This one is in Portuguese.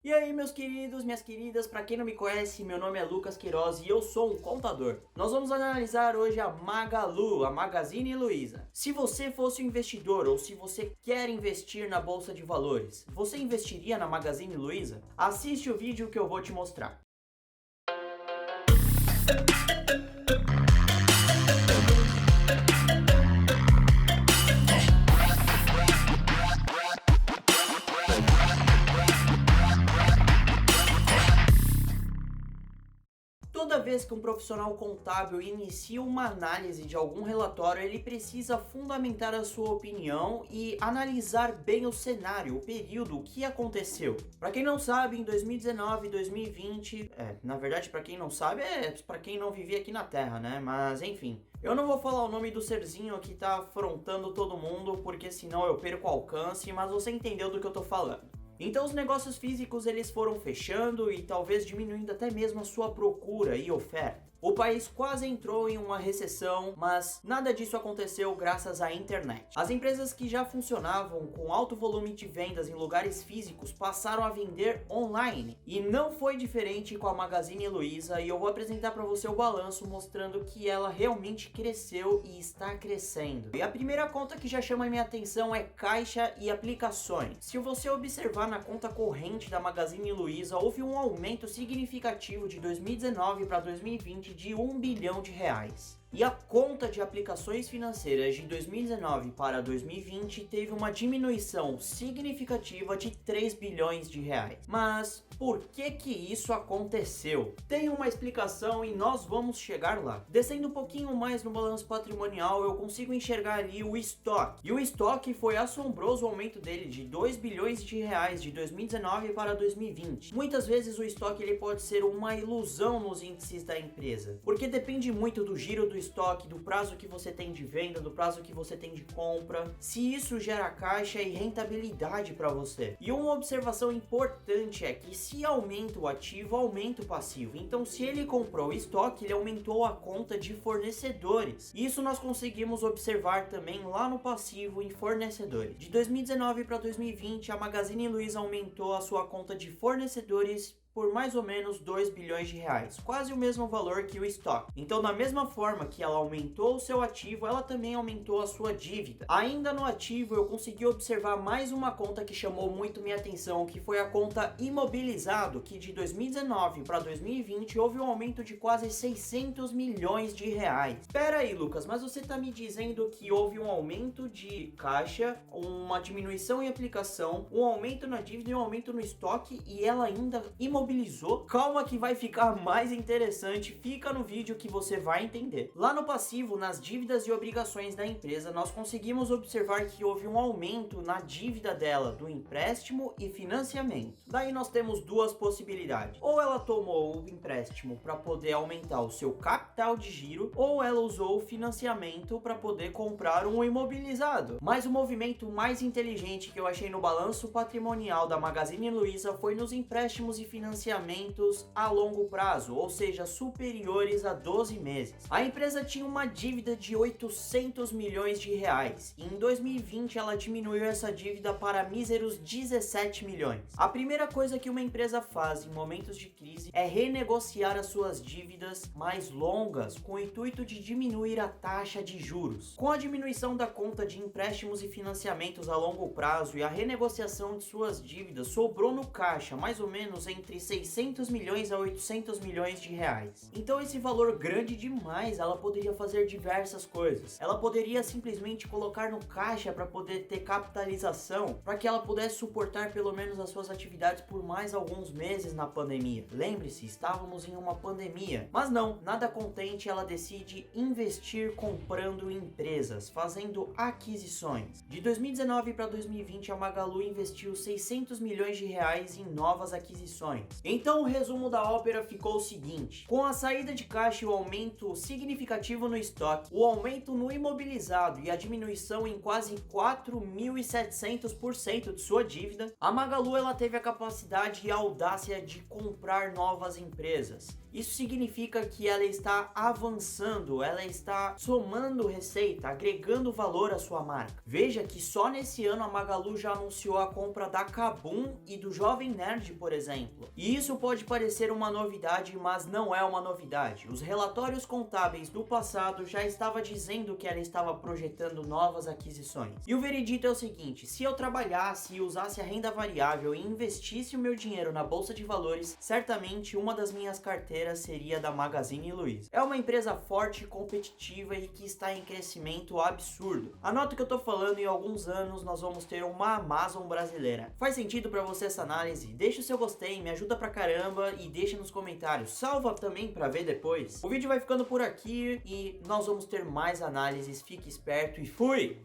E aí, meus queridos, minhas queridas, para quem não me conhece, meu nome é Lucas Queiroz e eu sou um contador. Nós vamos analisar hoje a Magalu, a Magazine Luiza. Se você fosse um investidor ou se você quer investir na bolsa de valores, você investiria na Magazine Luiza? Assiste o vídeo que eu vou te mostrar. Toda vez que um profissional contábil inicia uma análise de algum relatório, ele precisa fundamentar a sua opinião e analisar bem o cenário, o período, o que aconteceu. Para quem não sabe, em 2019 e 2020, na verdade, para quem não sabe, é para quem não vivia aqui na Terra, né? Mas enfim, eu não vou falar o nome do serzinho que tá afrontando todo mundo, porque senão eu perco o alcance, mas você entendeu do que eu tô falando. Então os negócios físicos eles foram fechando e talvez diminuindo até mesmo a sua procura e oferta. O país quase entrou em uma recessão, mas nada disso aconteceu graças à internet. As empresas que já funcionavam com alto volume de vendas em lugares físicos passaram a vender online. E não foi diferente com a Magazine Luiza, e eu vou apresentar para você o balanço mostrando que ela realmente cresceu e está crescendo. E a primeira conta que já chama a minha atenção é caixa e aplicações. Se você observar na conta corrente da Magazine Luiza, houve um aumento significativo de 2019 para 2020 de 1 bilhão de reais. E a conta de aplicações financeiras de 2019 para 2020 teve uma diminuição significativa de 3 bilhões de reais. Mas por que isso aconteceu? Tem uma explicação e nós vamos chegar lá. Descendo um pouquinho mais no balanço patrimonial, eu consigo enxergar ali o estoque. E o estoque foi assombroso o aumento dele de 2 bilhões de reais de 2019 para 2020. Muitas vezes o estoque ele pode ser uma ilusão nos índices da empresa, porque depende muito do giro do estoque, do prazo que você tem de venda, do prazo que você tem de compra, se isso gera caixa e rentabilidade para você. E uma observação importante é que se aumenta o ativo, aumenta o passivo. Então, se ele comprou o estoque, ele aumentou a conta de fornecedores. Isso nós conseguimos observar também lá no passivo em fornecedores. De 2019 para 2020, a Magazine Luiza aumentou a sua conta de fornecedores por mais ou menos 2 bilhões de reais, quase o mesmo valor que o estoque. Então, da mesma forma que ela aumentou o seu ativo, ela também aumentou a sua dívida. Ainda no ativo, eu consegui observar mais uma conta que chamou muito minha atenção, que foi a conta imobilizado, que de 2019 para 2020 houve um aumento de quase 600 milhões de reais. Espera aí, Lucas, mas você está me dizendo que houve um aumento de caixa, uma diminuição em aplicação, um aumento na dívida e um aumento no estoque e ela ainda imobilizou? Calma que vai ficar mais interessante, fica no vídeo que você vai entender. Lá no passivo, nas dívidas e obrigações da empresa, nós conseguimos observar que houve um aumento na dívida dela, do empréstimo e financiamento. Daí nós temos duas possibilidades. Ou ela tomou o empréstimo para poder aumentar o seu capital de giro, ou ela usou o financiamento para poder comprar um imobilizado. Mas o movimento mais inteligente que eu achei no balanço patrimonial da Magazine Luiza foi nos empréstimos e financiamentos a longo prazo, ou seja, superiores a 12 meses. A empresa tinha uma dívida de 800 milhões de reais e em 2020 ela diminuiu essa dívida para míseros 17 milhões. A primeira coisa que uma empresa faz em momentos de crise é renegociar as suas dívidas mais longas com o intuito de diminuir a taxa de juros. Com a diminuição da conta de empréstimos e financiamentos a longo prazo e a renegociação de suas dívidas, sobrou no caixa mais ou menos entre 600 milhões a 800 milhões de reais. Então esse valor grande demais, ela poderia fazer diversas coisas. Ela poderia simplesmente colocar no caixa para poder ter capitalização, para que ela pudesse suportar pelo menos as suas atividades por mais alguns meses na pandemia. Lembre-se, estávamos em uma pandemia. Mas não, nada contente, ela decide investir comprando empresas, fazendo aquisições. De 2019 para 2020, a Magalu investiu 600 milhões de reais em novas aquisições. Então o resumo da ópera ficou o seguinte: com a saída de caixa e o aumento significativo no estoque, o aumento no imobilizado e a diminuição em quase 4.700% de sua dívida, a Magalu ela teve a capacidade e a audácia de comprar novas empresas. Isso significa que ela está avançando, ela está somando receita, agregando valor à sua marca. Veja que só nesse ano a Magalu já anunciou a compra da KaBuM e do Jovem Nerd, por exemplo. E isso pode parecer uma novidade, mas não é uma novidade. Os relatórios contábeis do passado já estavam dizendo que ela estava projetando novas aquisições. E o veredito é o seguinte: se eu trabalhasse e usasse a renda variável e investisse o meu dinheiro na bolsa de valores, certamente uma das minhas carteiras seria da Magazine Luiza. É uma empresa forte, competitiva e que está em crescimento absurdo. Anota o que eu tô falando, em alguns anos nós vamos ter uma Amazon brasileira. Faz sentido pra você essa análise? Deixa o seu gostei, me ajuda pra caramba e deixa nos comentários. Salva também pra ver depois. O vídeo vai ficando por aqui e nós vamos ter mais análises. Fique esperto e fui!